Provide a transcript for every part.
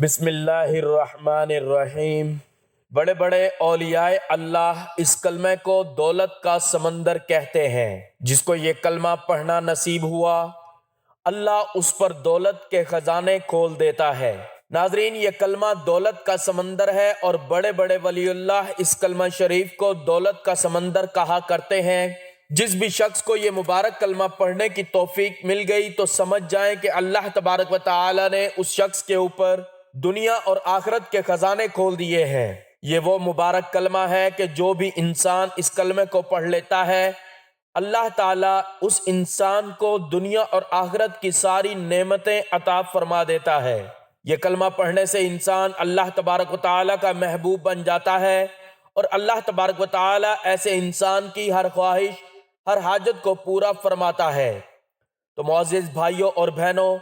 بسم اللہ الرحمن الرحیم۔ بڑے بڑے اولیاء اللہ اس کلمہ کو دولت کا سمندر کہتے ہیں۔ جس کو یہ کلمہ پڑھنا نصیب ہوا اللہ اس پر دولت کے خزانے کھول دیتا ہے۔ ناظرین، یہ کلمہ دولت کا سمندر ہے اور بڑے بڑے ولی اللہ اس کلمہ شریف کو دولت کا سمندر کہا کرتے ہیں۔ جس بھی شخص کو یہ مبارک کلمہ پڑھنے کی توفیق مل گئی تو سمجھ جائیں کہ اللہ تبارک و تعالی نے اس شخص کے اوپر دنیا اور آخرت کے خزانے کھول دیے ہیں۔ یہ وہ مبارک کلمہ ہے کہ جو بھی انسان اس کلمے کو پڑھ لیتا ہے اللہ تعالیٰ اس انسان کو دنیا اور آخرت کی ساری نعمتیں عطا فرما دیتا ہے۔ یہ کلمہ پڑھنے سے انسان اللہ تبارک و تعالیٰ کا محبوب بن جاتا ہے اور اللہ تبارک و تعالیٰ ایسے انسان کی ہر خواہش ہر حاجت کو پورا فرماتا ہے۔ تو معزز بھائیوں اور بہنوں،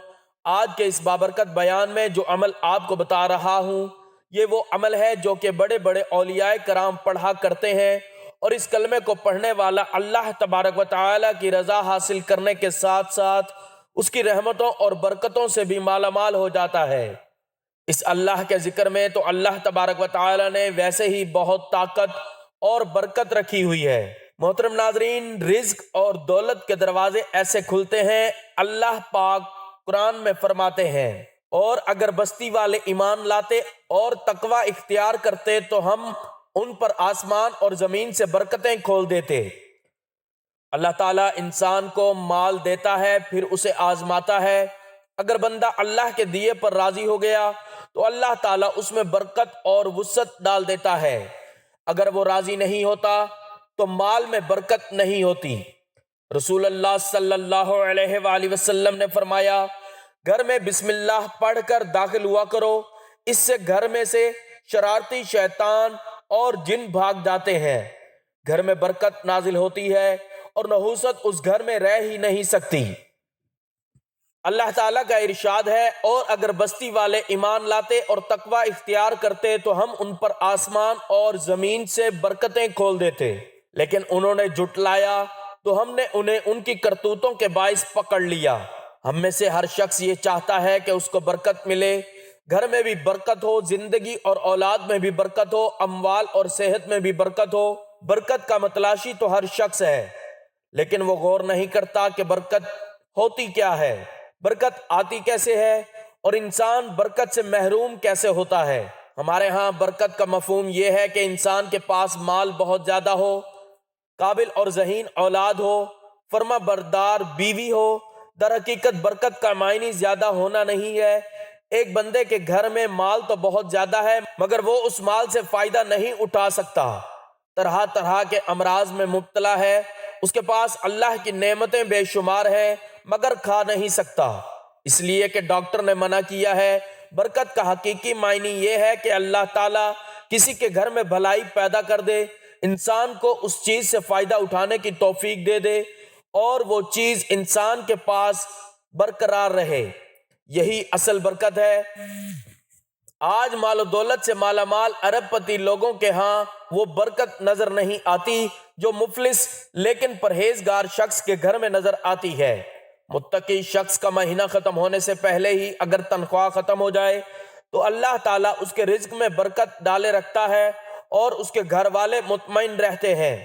آج کے اس بابرکت بیان میں جو عمل آپ کو بتا رہا ہوں یہ وہ عمل ہے جو کہ بڑے بڑے اولیاء کرام پڑھا کرتے ہیں، اور اس کلمے کو پڑھنے والا اللہ تبارک و تعالیٰ کی رضا حاصل کرنے کے ساتھ ساتھ اس کی رحمتوں اور برکتوں سے بھی مالا مال ہو جاتا ہے۔ اس اللہ کے ذکر میں تو اللہ تبارک و تعالیٰ نے ویسے ہی بہت طاقت اور برکت رکھی ہوئی ہے۔ محترم ناظرین، رزق اور دولت کے دروازے ایسے کھلتے ہیں، اللہ پاک قرآن میں فرماتے ہیں، اور اگر بستی والے ایمان لاتے اور تقوی اختیار کرتے تو ہم ان پر آسمان اور زمین سے برکتیں کھول دیتے۔ اللہ تعالیٰ انسان کو مال دیتا ہے پھر اسے آزماتا ہے۔ اگر بندہ اللہ کے دیے پر راضی ہو گیا تو اللہ تعالیٰ اس میں برکت اور وسعت ڈال دیتا ہے۔ اگر وہ راضی نہیں ہوتا تو مال میں برکت نہیں ہوتی۔ رسول اللہ صلی اللہ علیہ وآلہ وسلم نے فرمایا، گھر میں بسم اللہ پڑھ کر داخل ہوا کرو، اس سے گھر میں سے شرارتی شیطان اور جن بھاگ جاتے ہیں۔ گھر میں برکت نازل ہوتی ہے اور نحوست اس گھر میں رہ ہی نہیں سکتی۔ اللہ تعالیٰ کا ارشاد ہے، اور اگر بستی والے ایمان لاتے اور تقوی اختیار کرتے تو ہم ان پر آسمان اور زمین سے برکتیں کھول دیتے، لیکن انہوں نے جھٹلایا تو ہم نے انہیں ان کی کرتوتوں کے باعث پکڑ لیا۔ ہم میں سے ہر شخص یہ چاہتا ہے کہ اس کو برکت ملے، گھر میں بھی برکت ہو، زندگی اور اولاد میں بھی برکت ہو، اموال اور صحت میں بھی برکت ہو۔ برکت کا متلاشی تو ہر شخص ہے، لیکن وہ غور نہیں کرتا کہ برکت ہوتی کیا ہے، برکت آتی کیسے ہے اور انسان برکت سے محروم کیسے ہوتا ہے۔ ہمارے ہاں برکت کا مفہوم یہ ہے کہ انسان کے پاس مال بہت زیادہ ہو، قابل اور ذہین اولاد ہو، فرما بردار بیوی ہو۔ در حقیقت برکت کا معنی زیادہ ہونا نہیں ہے۔ ایک بندے کے گھر میں مال تو بہت زیادہ ہے مگر وہ اس مال سے فائدہ نہیں اٹھا سکتا، طرح طرح کے امراض میں مبتلا ہے، اس کے پاس اللہ کی نعمتیں بے شمار ہیں مگر کھا نہیں سکتا، اس لیے کہ ڈاکٹر نے منع کیا ہے۔ برکت کا حقیقی معنی یہ ہے کہ اللہ تعالیٰ کسی کے گھر میں بھلائی پیدا کر دے، انسان کو اس چیز سے فائدہ اٹھانے کی توفیق دے دے اور وہ چیز انسان کے پاس برقرار رہے، یہی اصل برکت ہے۔ آج مال و دولت سے مالا مال ارب پتی لوگوں کے ہاں وہ برکت نظر نہیں آتی جو مفلس لیکن پرہیزگار شخص کے گھر میں نظر آتی ہے۔ متقی شخص کا مہینہ ختم ہونے سے پہلے ہی اگر تنخواہ ختم ہو جائے تو اللہ تعالیٰ اس کے رزق میں برکت ڈالے رکھتا ہے اور اس کے گھر والے مطمئن رہتے ہیں۔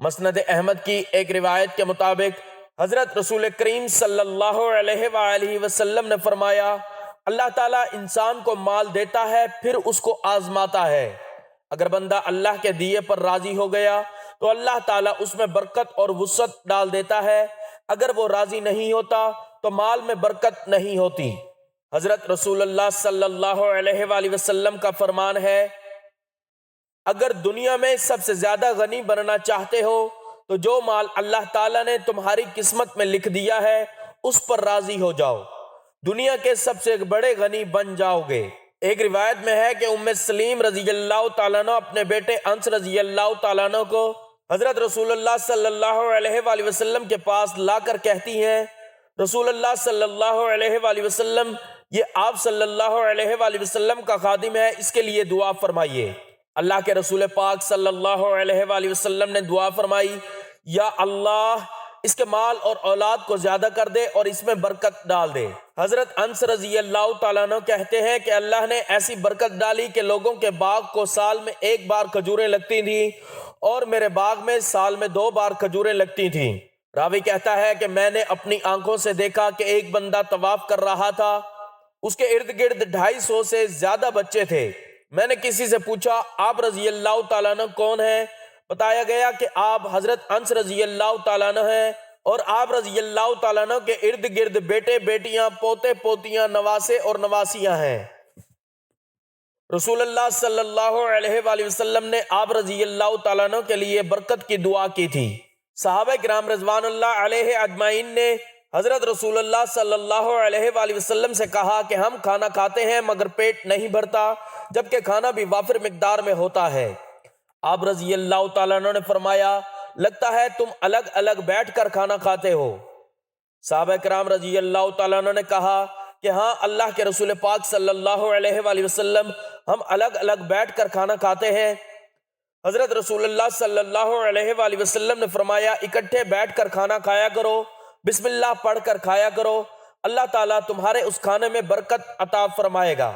مسند احمد کی ایک روایت کے مطابق حضرت رسول کریم صلی اللہ علیہ وآلہ وسلم نے فرمایا، اللہ تعالیٰ انسان کو مال دیتا ہے پھر اس کو آزماتا ہے۔ اگر بندہ اللہ کے دیے پر راضی ہو گیا تو اللہ تعالیٰ اس میں برکت اور وسعت ڈال دیتا ہے، اگر وہ راضی نہیں ہوتا تو مال میں برکت نہیں ہوتی۔ حضرت رسول اللہ صلی اللہ علیہ وآلہ وسلم کا فرمان ہے، اگر دنیا میں سب سے زیادہ غنی بننا چاہتے ہو تو جو مال اللہ تعالیٰ نے تمہاری قسمت میں لکھ دیا ہے اس پر راضی ہو جاؤ، دنیا کے سب سے بڑے غنی بن جاؤ گے۔ ایک روایت میں ہے کہ ام سلیم رضی اللہ تعالیٰ عنہ اپنے بیٹے انس رضی اللہ تعالیٰ عنہ کو حضرت رسول اللہ صلی اللہ علیہ وآلہ وسلم کے پاس لا کر کہتی ہیں، رسول اللہ صلی اللہ علیہ وآلہ وسلم، یہ آپ صلی اللہ علیہ وآلہ وسلم کا خادم ہے، اس کے لیے دعا فرمائیے۔ اللہ کے رسول پاک صلی اللہ علیہ وآلہ وسلم نے دعا فرمائی، یا اللہ اس کے مال اور اولاد کو زیادہ کر دے اور اس میں برکت ڈال دے۔ حضرت انس رضی اللہ تعالیٰ عنہ کہتے ہیں کہ اللہ نے ایسی برکت ڈالی کہ لوگوں کے باغ کو سال میں ایک بار کھجوریں لگتی تھیں اور میرے باغ میں سال میں 2 بار کھجوریں لگتی تھیں۔ راوی کہتا ہے کہ میں نے اپنی آنکھوں سے دیکھا کہ ایک بندہ طواف کر رہا تھا، اس کے ارد گرد 250 سے زیادہ بچے تھے۔ میں نے کسی سے پوچھا آپ رضی اللہ تعالیٰ عنہ کون ہیں؟ بتایا گیا کہ آپ حضرت انس رضی اللہ تعالیٰ عنہ ہیں، اور آپ رضی اللہ تعالیٰ عنہ کے ارد گرد بیٹے بیٹیاں پوتے پوتیاں نواسے اور نواسیاں ہیں۔ رسول اللہ صلی اللہ علیہ وآلہ وسلم نے آپ رضی اللہ تعالیٰ عنہ کے لیے برکت کی دعا کی تھی۔ صحابہ کرام رضوان اللہ علیہ اجمعین نے حضرت رسول اللہ صلی اللہ علیہ وآلہ وسلم سے کہا کہ ہم کھانا کھاتے ہیں مگر پیٹ نہیں بھرتا، جبکہ کھانا بھی وافر مقدار میں ہوتا ہے۔ آپ رضی اللہ تعالیٰ عنہ نے فرمایا لگتا ہے تم الگ الگ بیٹھ کر کھانا کھاتے ہو۔ صحابہ کرام رضی اللہ تعالیٰ عنہ نے کہا کہ ہاں اللہ کے رسول پاک صلی اللہ علیہ وآلہ وسلم ہم الگ الگ بیٹھ کر کھانا کھاتے ہیں۔ حضرت رسول اللہ صلی اللہ علیہ وآلہ وسلم نے فرمایا اکٹھے بیٹھ کر کھانا کھایا کرو، بسم اللہ پڑھ کر کھایا کرو، اللہ تعالیٰ تمہارے اس کھانے میں برکت عطا فرمائے گا۔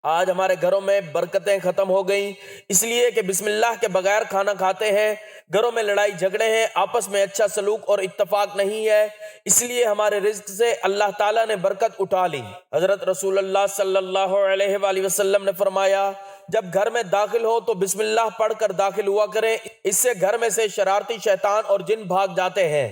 آج ہمارے گھروں میں برکتیں ختم ہو گئیں اس لیے کہ بسم اللہ کے بغیر کھانا کھاتے ہیں، گھروں میں لڑائی جھگڑے ہیں، آپس میں اچھا سلوک اور اتفاق نہیں ہے، اس لیے ہمارے رزق سے اللہ تعالیٰ نے برکت اٹھا لی۔ حضرت رسول اللہ صلی اللہ علیہ وآلہ وسلم نے فرمایا جب گھر میں داخل ہو تو بسم اللہ پڑھ کر داخل ہوا کریں، اس سے گھر میں سے شرارتی شیطان اور جن بھاگ جاتے ہیں،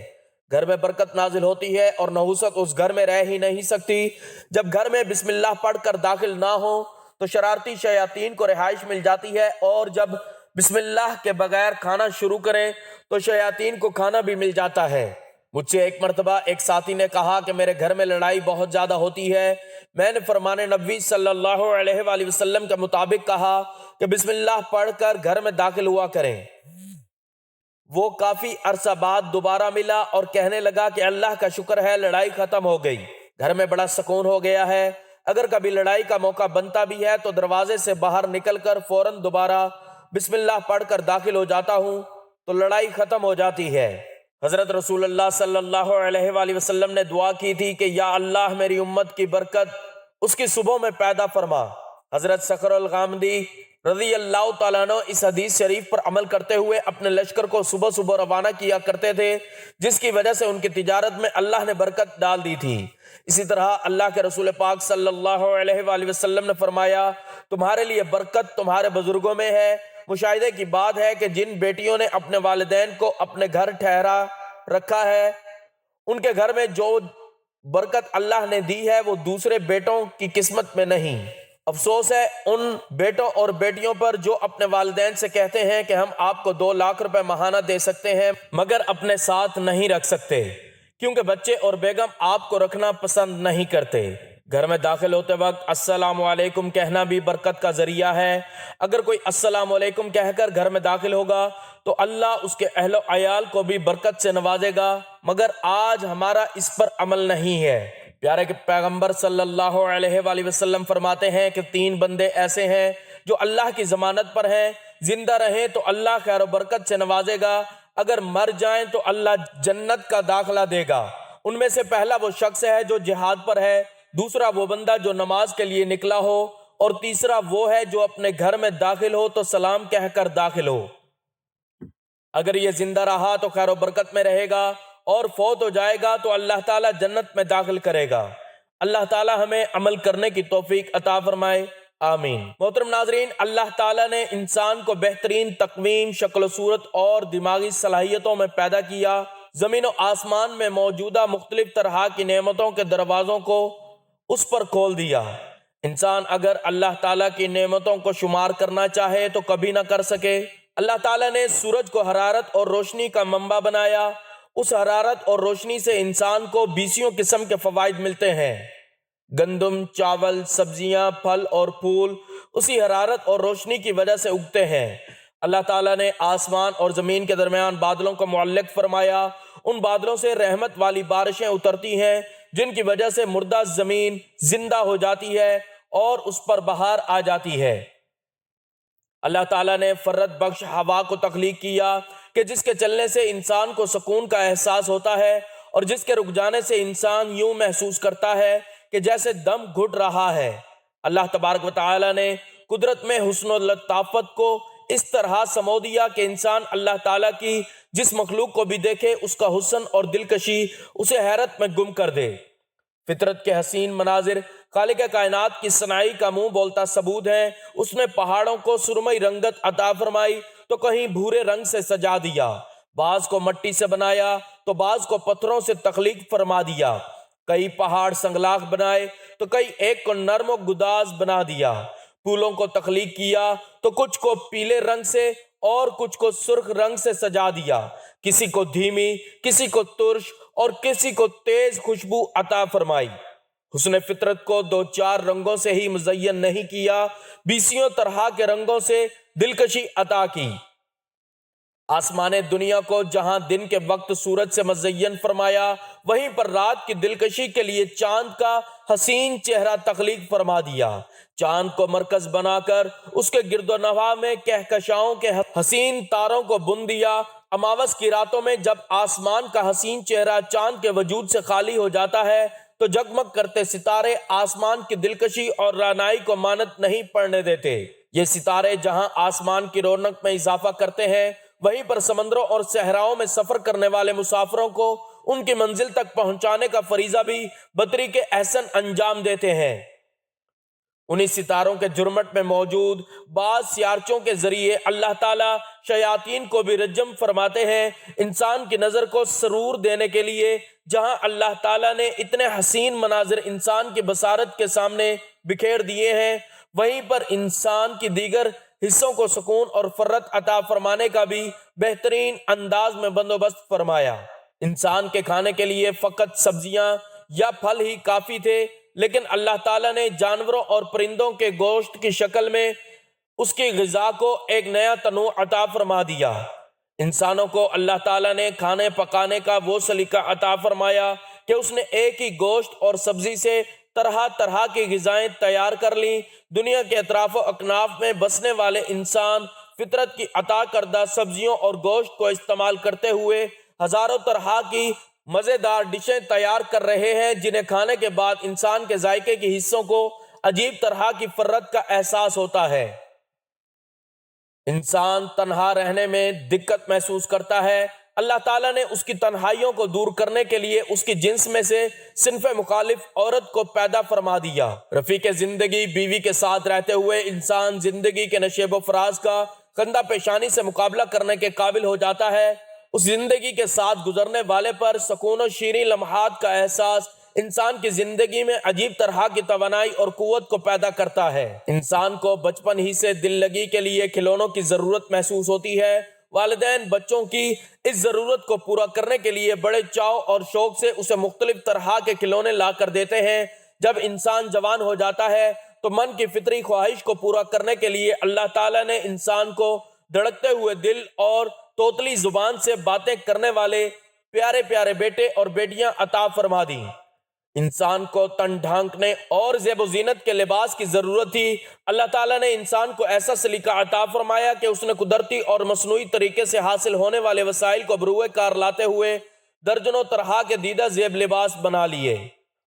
گھر میں برکت نازل ہوتی ہے اور نحوست اس گھر میں رہ ہی نہیں سکتی۔ جب گھر میں بسم اللہ پڑھ کر داخل نہ ہو تو شرارتی شیاطین کو رہائش مل جاتی ہے، اور جب بسم اللہ کے بغیر کھانا شروع کریں تو شیاطین کو کھانا بھی مل جاتا ہے۔ مجھ سے ایک مرتبہ ایک ساتھی نے کہا کہ میرے گھر میں لڑائی بہت زیادہ ہوتی ہے۔ میں نے فرمان نبوی صلی اللہ علیہ وآلہ وسلم کے مطابق کہا کہ بسم اللہ پڑھ کر گھر میں داخل ہوا کریں۔ وہ کافی عرصہ بعد دوبارہ ملا اور کہنے لگا کہ اللہ کا شکر ہے لڑائی ختم ہو گئی، گھر میں بڑا سکون ہو گیا ہے۔ اگر کبھی لڑائی کا موقع بنتا بھی ہے تو دروازے سے باہر نکل کر فوراً دوبارہ بسم اللہ پڑھ کر داخل ہو جاتا ہوں تو لڑائی ختم ہو جاتی ہے۔ حضرت رسول اللہ صلی اللہ علیہ وآلہ وسلم نے دعا کی تھی کہ یا اللہ میری امت کی برکت اس کی صبح میں پیدا فرما۔ حضرت صخر الغامدی رضی اللہ تعالیٰ عنہ اس حدیث شریف پر عمل کرتے ہوئے اپنے لشکر کو صبح صبح روانہ کیا کرتے تھے، جس کی وجہ سے ان کی تجارت میں اللہ نے برکت ڈال دی تھی۔ اسی طرح اللہ کے رسول پاک صلی اللہ علیہ وآلہ وسلم نے فرمایا تمہارے لیے برکت تمہارے بزرگوں میں ہے۔ مشاہدے کی بات ہے کہ جن بیٹیوں نے اپنے والدین کو اپنے گھر ٹھہرا رکھا ہے، ان کے گھر میں جو برکت اللہ نے دی ہے وہ دوسرے بیٹوں کی قسمت میں نہیں۔ افسوس ہے ان بیٹوں اور بیٹیوں پر جو اپنے والدین سے کہتے ہیں کہ ہم آپ کو 2 لاکھ روپے ماہانہ دے سکتے ہیں مگر اپنے ساتھ نہیں رکھ سکتے، کیونکہ بچے اور بیگم آپ کو رکھنا پسند نہیں کرتے۔ گھر میں داخل ہوتے وقت السلام علیکم کہنا بھی برکت کا ذریعہ ہے۔ اگر کوئی السلام علیکم کہہ کر گھر میں داخل ہوگا تو اللہ اس کے اہل و عیال کو بھی برکت سے نوازے گا، مگر آج ہمارا اس پر عمل نہیں ہے۔ پیارے کے پیغمبر صلی اللہ علیہ وآلہ وسلم فرماتے ہیں کہ 3 بندے ایسے ہیں جو اللہ کی ضمانت پر ہیں، زندہ رہیں تو اللہ خیر و برکت سے نوازے گا، اگر مر جائیں تو اللہ جنت کا داخلہ دے گا۔ ان میں سے پہلا وہ شخص ہے جو جہاد پر ہے، دوسرا وہ بندہ جو نماز کے لیے نکلا ہو، اور تیسرا وہ ہے جو اپنے گھر میں داخل ہو تو سلام کہہ کر داخل ہو۔ اگر یہ زندہ رہا تو خیر و برکت میں رہے گا، اور فوت ہو جائے گا تو اللہ تعالیٰ جنت میں داخل کرے گا۔ اللہ تعالیٰ ہمیں عمل کرنے کی توفیق عطا فرمائے، آمین۔ محترم ناظرین، اللہ تعالیٰ نے انسان کو بہترین تقویم، شکل و صورت اور دماغی صلاحیتوں میں پیدا کیا۔ زمین و آسمان میں موجودہ مختلف طرح کی نعمتوں کے دروازوں کو اس پر کھول دیا۔ انسان اگر اللہ تعالیٰ کی نعمتوں کو شمار کرنا چاہے تو کبھی نہ کر سکے۔ اللہ تعالیٰ نے سورج کو حرارت اور روشنی کا منبع بنایا۔ اس حرارت اور روشنی سے انسان کو 20 قسم کے فوائد ملتے ہیں۔ گندم، چاول، سبزیاں، پھل اور پھول اسی حرارت اور روشنی کی وجہ سے اگتے ہیں۔ اللہ تعالیٰ نے آسمان اور زمین کے درمیان بادلوں کو معلق فرمایا۔ ان بادلوں سے رحمت والی بارشیں اترتی ہیں جن کی وجہ سے مردہ زمین زندہ ہو جاتی ہے اور اس پر بہار آ جاتی ہے۔ اللہ تعالیٰ نے فرت بخش ہوا کو تخلیق کیا۔ کہ جس کے چلنے سے انسان کو سکون کا احساس ہوتا ہے اور جس کے رک جانے سے انسان یوں محسوس کرتا ہے کہ جیسے دم گھٹ رہا ہے۔ اللہ تبارک و تعالی نے قدرت میں حسن و لطافت کو اس طرح سمو دیا کہ انسان اللہ تعالیٰ کی جس مخلوق کو بھی دیکھے اس کا حسن اور دلکشی اسے حیرت میں گم کر دے۔ فطرت کے حسین مناظر خالق کائنات کی صنائی کا منہ بولتا ثبوت ہیں۔ اس نے پہاڑوں کو سرمئی رنگت عطا فرمائی تو کہیں بھورے رنگ سے سجا دیا، بعض کو مٹی سے بنایا تو بعض کو پتھروں سے تخلیق فرما دیا، کئی پہاڑ سنگلاخ بنائے تو کئی ایک کو نرم و گداز بنا دیا، پھولوں کو تخلیق کیا تو کچھ کو پیلے رنگ سے اور کچھ کو سرخ رنگ سے سجا دیا، کسی کو دھیمی، کسی کو ترش اور کسی کو تیز خوشبو عطا فرمائی۔ حسن فطرت کو دو چار رنگوں سے ہی مزین نہیں کیا، بیسیوں طرح کے رنگوں سے دلکشی عطا کی۔ آسمان دنیا کو جہاں دن کے وقت سورج سے مزین فرمایا، وہیں پر رات کی دلکشی کے لیے چاند کا حسین چہرہ تخلیق فرما دیا۔ چاند کو مرکز بنا کر اس کے گرد و نواح میں کہکشاؤں کے حسین تاروں کو بن دیا۔ اماوس کی راتوں میں جب آسمان کا حسین چہرہ چاند کے وجود سے خالی ہو جاتا ہے تو جگمگ کرتے ستارے آسمان کی دلکشی اور رعنائی کو مانت نہیں پڑنے دیتے۔ یہ ستارے جہاں آسمان کی رونق میں اضافہ کرتے ہیں، وہیں پر سمندروں اور صحراؤں میں سفر کرنے والے مسافروں کو ان کی منزل تک پہنچانے کا فریضہ بھی بطریق احسن انجام دیتے ہیں۔ انہی ستاروں کے جرمٹ میں موجود بعض سیارچوں کے ذریعے اللہ تعالیٰ شیاطین کو بھی رجم فرماتے ہیں۔ انسان کی نظر کو سرور دینے کے لیے جہاں اللہ تعالیٰ نے اتنے حسین مناظر انسان کی بصارت کے سامنے بکھیر دیے ہیں، وہیں پر انسان کی دیگر حصوں کو سکون اور فرت عطا فرمانے کا بھی بہترین انداز میں بندوبست فرمایا۔ انسان کے کھانے کے لیے فقط سبزیاں یا پھل ہی کافی تھے، لیکن اللہ تعالیٰ نے جانوروں اور پرندوں کے گوشت کی شکل میں اس کی غذا کو ایک نیا تنوع عطا فرما دیا۔ انسانوں کو اللہ تعالیٰ نے کھانے پکانے کا وہ سلیقہ عطا فرمایا کہ اس نے ایک ہی گوشت اور سبزی سے طرح طرح کی غذائیں تیار کر لیں۔ دنیا کے اطراف و اکناف میں بسنے والے انسان فطرت کی عطا کردہ سبزیوں اور گوشت کو استعمال کرتے ہوئے ہزاروں طرح کی مزیدار ڈشیں تیار کر رہے ہیں، جنہیں کھانے کے بعد انسان کے ذائقے کے حصوں کو عجیب طرح کی فرت کا احساس ہوتا ہے۔ انسان تنہا رہنے میں دقت محسوس کرتا ہے۔ اللہ تعالیٰ نے اس کی تنہائیوں کو دور کرنے کے لیے اس کی جنس میں سے صنف مخالف عورت کو پیدا فرما دیا۔ رفیق زندگی بیوی کے ساتھ رہتے ہوئے انسان زندگی کے نشیب و فراز کا خندہ پیشانی سے مقابلہ کرنے کے قابل ہو جاتا ہے۔ اس زندگی کے ساتھ گزرنے والے پر سکون و شیریں لمحات کا احساس انسان کی زندگی میں عجیب طرح کی توانائی اور قوت کو پیدا کرتا ہے۔ انسان کو بچپن ہی سے دل لگی کے لیے کھلونوں کی ضرورت محسوس ہوتی ہے۔ والدین بچوں کی اس ضرورت کو پورا کرنے کے لیے بڑے چاؤ اور شوق سے اسے مختلف طرح کے کھلونے لا کر دیتے ہیں۔ جب انسان جوان ہو جاتا ہے تو من کی فطری خواہش کو پورا کرنے کے لیے اللہ تعالیٰ نے انسان کو دھڑکتے ہوئے دل اور توتلی زبان سے باتیں کرنے والے پیارے پیارے بیٹے اور بیٹیاں عطا فرما دیں۔ انسان کو تن ڈھانکنے اور زیب و زینت کے لباس کی ضرورت تھی۔ اللہ تعالیٰ نے انسان کو ایسا سلیقہ عطا فرمایا کہ اس نے قدرتی اور مصنوعی طریقے سے حاصل ہونے والے وسائل کو بروئے کار لاتے ہوئے درجنوں طرح کے دیدہ زیب لباس بنا لیے۔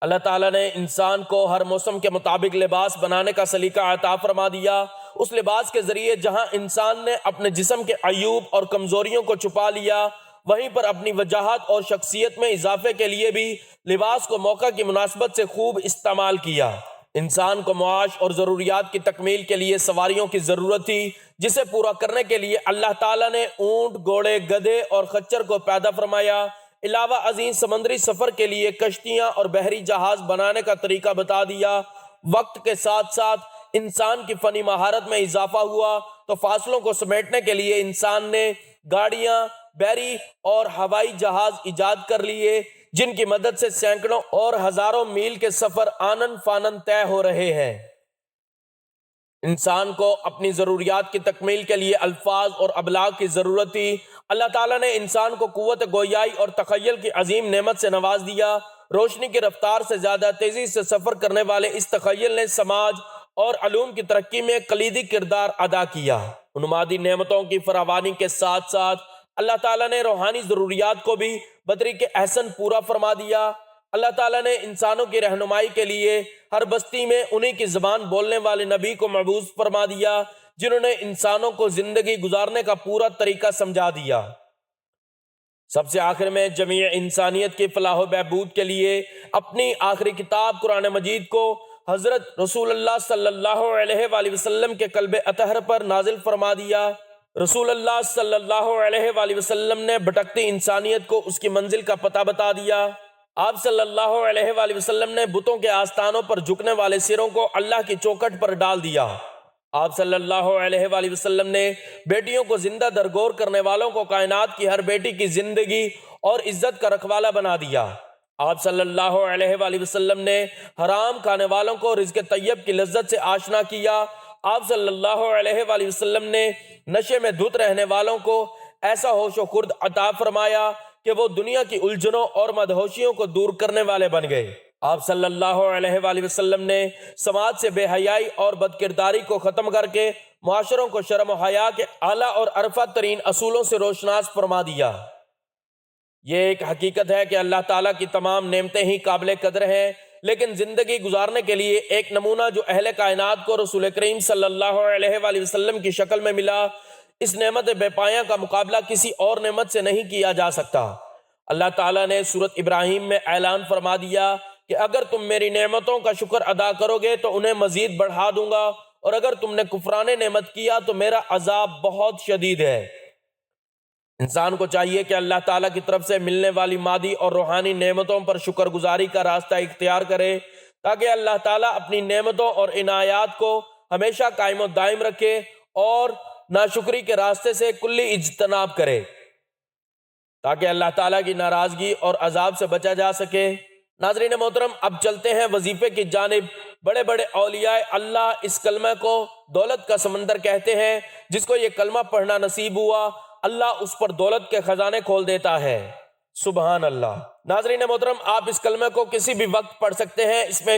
اللہ تعالیٰ نے انسان کو ہر موسم کے مطابق لباس بنانے کا سلیقہ عطا فرما دیا۔ اس لباس کے ذریعے جہاں انسان نے اپنے جسم کے عیوب اور کمزوریوں کو چھپا لیا، وہیں پر اپنی وجاہت اور شخصیت میں اضافے کے لیے بھی لباس کو موقع کی مناسبت سے خوب استعمال کیا۔ انسان کو معاش اور ضروریات کی تکمیل کے لیے سواریوں کی ضرورت تھی، جسے پورا کرنے کے لیے اللہ تعالیٰ نے اونٹ، گھوڑے، گدھے اور خچر کو پیدا فرمایا۔ علاوہ ازیں سمندری سفر کے لیے کشتیاں اور بحری جہاز بنانے کا طریقہ بتا دیا۔ وقت کے ساتھ ساتھ انسان کی فنی مہارت میں اضافہ ہوا تو فاصلوں کو سمیٹنے کے لیے انسان نے گاڑیاں، بحری اور ہوائی جہاز ایجاد کر لیے، جن کی مدد سے سینکڑوں اور ہزاروں میل کے سفر آنن فانن طے ہو رہے ہیں۔ انسان کو اپنی ضروریات کی تکمیل کے لیے الفاظ اور ابلاغ کی ضرورت تھی۔ اللہ تعالیٰ نے انسان کو قوت گویائی اور تخیل کی عظیم نعمت سے نواز دیا۔ روشنی کی رفتار سے زیادہ تیزی سے سفر کرنے والے اس تخیل نے سماج اور علوم کی ترقی میں کلیدی کردار ادا کیا۔ ان مادی نعمتوں کی فراوانی کے ساتھ ساتھ اللہ تعالیٰ نے روحانی ضروریات کو بھی بطریق احسن پورا فرما دیا۔ اللہ تعالیٰ نے انسانوں کی رہنمائی کے لیے ہر بستی میں انہی کی زبان بولنے والے نبی کو مبعوث فرما دیا، جنہوں نے انسانوں کو زندگی گزارنے کا پورا طریقہ سمجھا دیا۔ سب سے آخر میں جمیع انسانیت کی فلاح و بہبود کے لیے اپنی آخری کتاب قرآن مجید کو حضرت رسول اللہ صلی اللہ علیہ وآلہ وسلم کے قلب اطہر پر نازل فرما دیا۔ رسول اللہ صلی اللہ علیہ وآلہ وسلم نے بھٹکتی انسانیت کو اس کی منزل کا پتہ بتا دیا۔ آپ صلی اللہ علیہ وآلہ وسلم نے بتوں کے آستانوں پر جھکنے والے سروں کو اللہ کی چوکھٹ پر ڈال دیا۔ آپ صلی اللہ علیہ وآلہ وسلم نے بیٹیوں کو زندہ درگور کرنے والوں کو کائنات کی ہر بیٹی کی زندگی اور عزت کا رکھوالا بنا دیا۔ آپ صلی اللہ علیہ وآلہ وسلم نے حرام کھانے والوں کو رزق طیب کی لذت سے آشنا کیا۔ آپ صلی اللہ علیہ وآلہ وسلم نے نشے میں دھت رہنے والوں کو ایسا ہوش و خرد عطا فرمایا کہ وہ دنیا کی الجھنوں اور مدہوشیوں کو دور کرنے والے بن گئے۔ آپ صلی اللہ علیہ وآلہ وسلم نے سماج سے بے حیائی اور بدکرداری کو ختم کر کے معاشروں کو شرم و حیا کے اعلیٰ اور عرفہ ترین اصولوں سے روشناس فرما دیا۔ یہ ایک حقیقت ہے کہ اللہ تعالیٰ کی تمام نعمتیں ہی قابل قدر ہیں، لیکن زندگی گزارنے کے لیے ایک نمونہ جو اہل کائنات کو رسول کریم صلی اللہ علیہ وآلہ وسلم کی شکل میں ملا، اس نعمت بے پایہ کا مقابلہ کسی اور نعمت سے نہیں کیا جا سکتا۔ اللہ تعالیٰ نے سورۃ ابراہیم میں اعلان فرما دیا کہ اگر تم میری نعمتوں کا شکر ادا کرو گے تو انہیں مزید بڑھا دوں گا، اور اگر تم نے کفران نعمت کیا تو میرا عذاب بہت شدید ہے۔ انسان کو چاہیے کہ اللہ تعالیٰ کی طرف سے ملنے والی مادی اور روحانی نعمتوں پر شکر گزاری کا راستہ اختیار کرے، تاکہ اللہ تعالیٰ اپنی نعمتوں اور عنایات کو ہمیشہ قائم و دائم رکھے اور ناشکری کے راستے سے کلی اجتناب کرے، تاکہ اللہ تعالیٰ کی ناراضگی اور عذاب سے بچا جا سکے۔ ناظرین محترم، اب چلتے ہیں وظیفے کی جانب۔ بڑے بڑے اولیاء اللہ اس کلمہ کو دولت کا سمندر کہتے ہیں۔ جس کو یہ کلمہ پڑھنا نصیب ہوا، اللہ اس پر دولت کے خزانے کھول دیتا ہے۔ سبحان اللہ۔ ناظرین محترم، آپ اس کلمہ کو کسی بھی وقت پڑھ سکتے ہیں۔ اس میں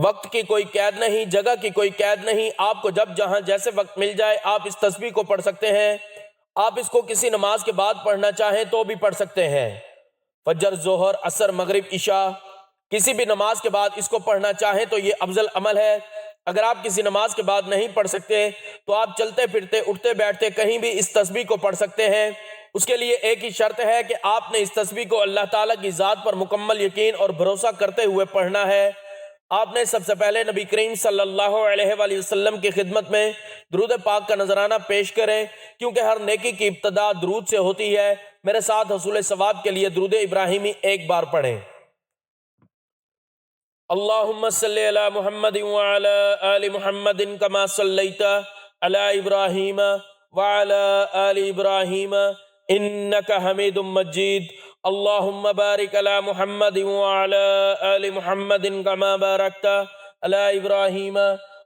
وقت کی کوئی قید نہیں، جگہ کی کوئی قید نہیں۔ آپ کو جب جہاں جیسے وقت مل جائے آپ اس تسبیح کو پڑھ سکتے ہیں۔ آپ اس کو کسی نماز کے بعد پڑھنا چاہیں تو بھی پڑھ سکتے ہیں۔ فجر، ظہر، عصر، مغرب، عشاء، کسی بھی نماز کے بعد اس کو پڑھنا چاہیں تو یہ افضل عمل ہے۔ اگر آپ کسی نماز کے بعد نہیں پڑھ سکتے تو آپ چلتے پھرتے، اٹھتے بیٹھتے کہیں بھی اس تسبیح کو پڑھ سکتے ہیں۔ اس کے لیے ایک ہی شرط ہے کہ آپ نے اس تسبیح کو اللہ تعالیٰ کی ذات پر مکمل یقین اور بھروسہ کرتے ہوئے پڑھنا ہے۔ آپ نے سب سے پہلے نبی کریم صلی اللہ علیہ وآلہ وسلم کی خدمت میں درود پاک کا نذرانہ پیش کریں، کیونکہ ہر نیکی کی ابتدا درود سے ہوتی ہے۔ میرے ساتھ حصول ثواب کے لیے درود ابراہیمی ایک بار پڑھیں۔ اللہم صلی علی محمد وعلی آل محمد کما صلیت علی ابراہیم وعلی آل ابراہیم انک حمید مجید۔ اللہم بارک علی محمد وعلی آل محمد کما بارکت علی ابراہیم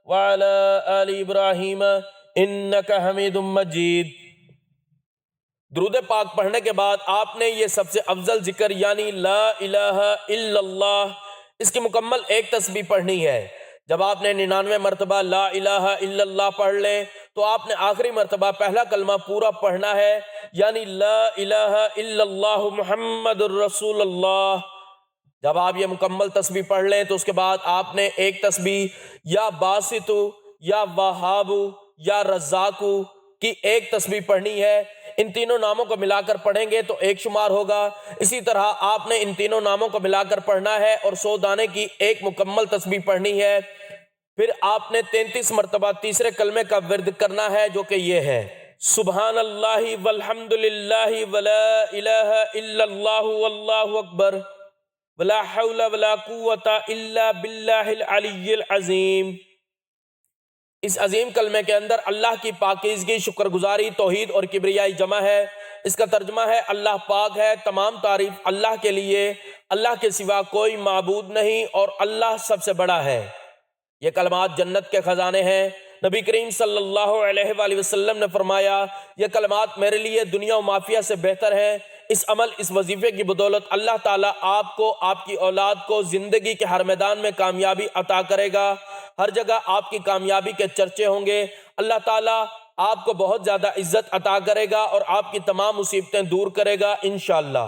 وعلی آل ابراہیم انک حمید مجید۔ درود پاک پڑھنے کے بعد آپ نے یہ سب سے افضل ذکر یعنی لا الہ الا اللہ، اس کی مکمل ایک تسبیح پڑھنی ہے۔ جب آپ نے 99 مرتبہ لا الہ الا اللہ پڑھ لیں تو آپ نے آخری مرتبہ پہلا کلمہ پورا پڑھنا ہے، یعنی لا الہ الا اللہ محمد الرسول اللہ۔ جب آپ یہ مکمل تسبیح پڑھ لیں تو اس کے بعد آپ نے ایک تسبیح یا باسطو یا وہابو یا رزاقو کی ایک تسبیح پڑھنی ہے۔ ان تینوں ناموں کو ملا کر پڑھیں گے تو ایک شمار ہوگا۔ اسی طرح آپ نے ان تینوں ناموں کو ملا کر پڑھنا ہے اور 100 دانے کی ایک مکمل تسبیح پڑھنی ہے۔ پھر آپ نے 33 مرتبہ تیسرے کلمے کا ورد کرنا ہے، جو کہ یہ ہے سبحان اللہ والحمد للہ ولا الہ الا اللہ واللہ اکبر ولا حول ولا قوت الا باللہ العلی العظیم۔ اس عظیم کلمے کے اندر اللہ کی پاکیزگی، شکر گزاری، توحید اور کبریائی جمع ہے۔ اس کا ترجمہ ہے اللہ پاک ہے، تمام تعریف اللہ کے لیے، اللہ کے سوا کوئی معبود نہیں اور اللہ سب سے بڑا ہے۔ یہ کلمات جنت کے خزانے ہیں۔ نبی کریم صلی اللہ علیہ وآلہ وسلم نے فرمایا یہ کلمات میرے لیے دنیا و مافیہ سے بہتر ہیں۔ اس عمل، اس وظیفے کی بدولت اللہ تعالیٰ آپ کو، آپ کی اولاد کو زندگی کے ہر میدان میں کامیابی عطا کرے گا۔ ہر جگہ آپ کی کامیابی کے چرچے ہوں گے۔ اللہ تعالیٰ آپ کو بہت زیادہ عزت عطا کرے گا اور آپ کی تمام مصیبتیں دور کرے گا انشاءاللہ۔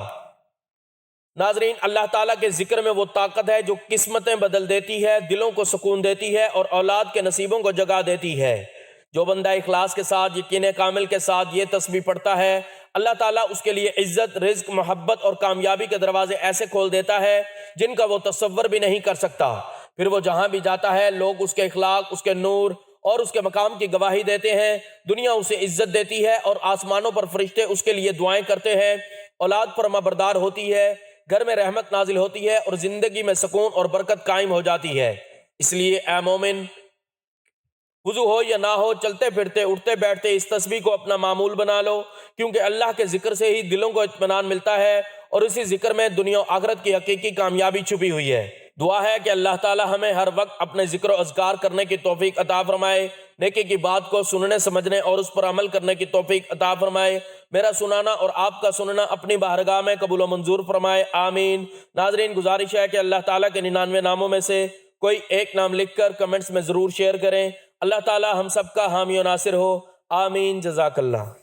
ناظرین، اللہ تعالیٰ کے ذکر میں وہ طاقت ہے جو قسمتیں بدل دیتی ہے، دلوں کو سکون دیتی ہے اور اولاد کے نصیبوں کو جگا دیتی ہے۔ جو بندہ اخلاص کے ساتھ، یقین کامل کے ساتھ یہ تسبیح پڑھتا ہے، اللہ تعالیٰ اس کے لیے عزت، رزق، محبت اور کامیابی کے دروازے ایسے کھول دیتا ہے جن کا وہ تصور بھی نہیں کر سکتا۔ پھر وہ جہاں بھی جاتا ہے لوگ اس کے اخلاق، اس کے نور اور اس کے مقام کی گواہی دیتے ہیں، دنیا اسے عزت دیتی ہے اور آسمانوں پر فرشتے اس کے لیے دعائیں کرتے ہیں، اولاد فرما بردار ہوتی ہے، گھر میں رحمت نازل ہوتی ہے اور زندگی میں سکون اور برکت قائم ہو جاتی ہے۔ اس لیے اے مومن، وضو ہو یا نہ ہو، چلتے پھرتے اٹھتے بیٹھتے اس تسبیح کو اپنا معمول بنا لو، کیونکہ اللہ کے ذکر سے ہی دلوں کو اطمینان ملتا ہے اور اسی ذکر میں دنیا و آخرت کی حقیقی کامیابی چھپی ہوئی ہے۔ دعا ہے کہ اللہ تعالی ہمیں ہر وقت اپنے ذکر و اذکار کرنے کی توفیق عطا فرمائے، نیکی کی بات کو سننے سمجھنے اور اس پر عمل کرنے کی توفیق عطا فرمائے، میرا سنانا اور آپ کا سننا اپنی بارگاہ میں قبول و منظور فرمائے، آمین۔ ناظرین، گزارش ہے کہ اللہ تعالیٰ کے 99 ناموں میں سے کوئی ایک نام لکھ کر کمنٹس میں ضرور شیئر کریں۔ اللہ تعالیٰ ہم سب کا حامی و ناصر ہو، آمین، جزاک اللہ۔